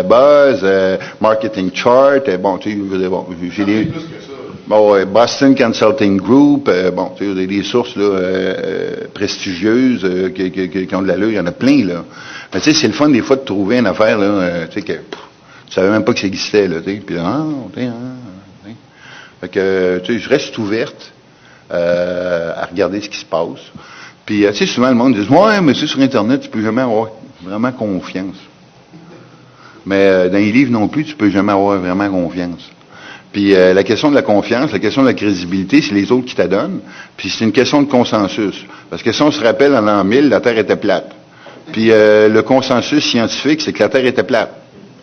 Buzz, Marketing Chart, bon, tu sais, bon, j'ai des... Bon, Boston Consulting Group, bon, tu sais, des sources là, prestigieuses qui ont de l'allure, il y en a plein, là. Mais tu sais, c'est le fun des fois de trouver une affaire, là, tu sais, que tu savais même pas que ça existait, là, tu sais, puis là, fait que, tu sais, je reste ouverte à regarder ce qui se passe. Puis, tu sais, souvent, le monde dit, ouais, mais c'est sur Internet, tu peux jamais avoir vraiment confiance. Mais dans les livres non plus, tu peux jamais avoir vraiment confiance. Puis la question de la confiance, la question de la crédibilité, c'est les autres qui te donnent. Puis c'est une question de consensus. Parce que si on se rappelle, en l'an 1000, la Terre était plate. Puis le consensus scientifique, c'est que la Terre était plate.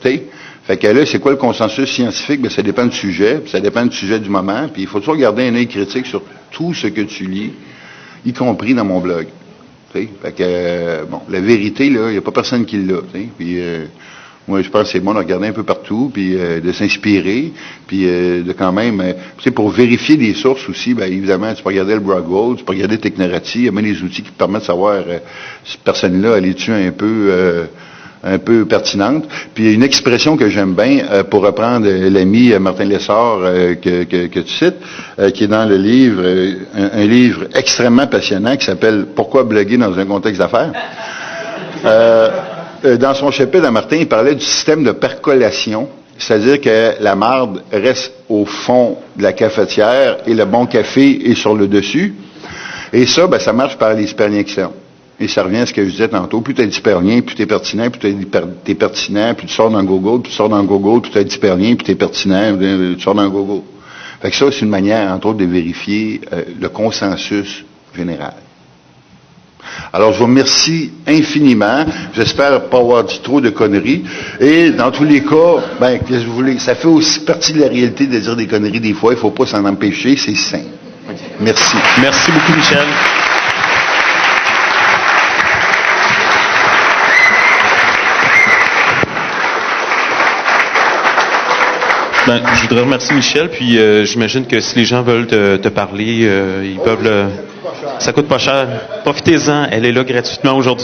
Tu sais? Fait que là, c'est quoi le consensus scientifique? Ben, ça dépend du sujet, puis ça dépend du sujet du moment. Puis il faut toujours garder un œil critique sur tout ce que tu lis, y compris dans mon blog. Tu sais? Fait que, bon, la vérité, là, il n'y a pas personne qui l'a. Tu sais? Puis moi, je pense que c'est bon de regarder un peu partout, puis de s'inspirer, puis de quand même, tu sais, pour vérifier des sources aussi, ben évidemment, tu peux regarder le Broadwall, tu peux regarder Technorati, il y a même des outils qui te permettent de savoir cette personne-là, elle est-tu un peu pertinente. Puis il y a une expression que j'aime bien, pour reprendre l'ami Martin Lessard que tu cites, qui est dans le livre, un livre extrêmement passionnant qui s'appelle « Pourquoi bloguer dans un contexte d'affaires ». Dans son chapitre, Martin, il parlait du système de percolation, c'est-à-dire que la marde reste au fond de la cafetière et le bon café est sur le dessus. Et ça, ben, ça marche par l'hyperlien externe. Et ça revient à ce que je disais tantôt. Plus tu as d'hyperlien, plus tu es pertinent, plus tu es pertinent, plus tu sors dans Google, plus tu sors dans Google, plus tu as d'hyperlien, plus tu es pertinent, tu sors dans Google. Fait que ça, c'est une manière, entre autres, de vérifier le consensus général. Alors, je vous remercie infiniment. J'espère pas avoir dit trop de conneries. Et dans tous les cas, ben, qu'est-ce que vous voulez? Ça fait aussi partie de la réalité de dire des conneries des fois. Il faut pas s'en empêcher. C'est sain. Merci. Merci beaucoup, Michel. Ben, je voudrais remercier Michel, puis j'imagine que si les gens veulent te parler, ils peuvent le... Ça coûte pas cher. Profitez-en, elle est là gratuitement aujourd'hui.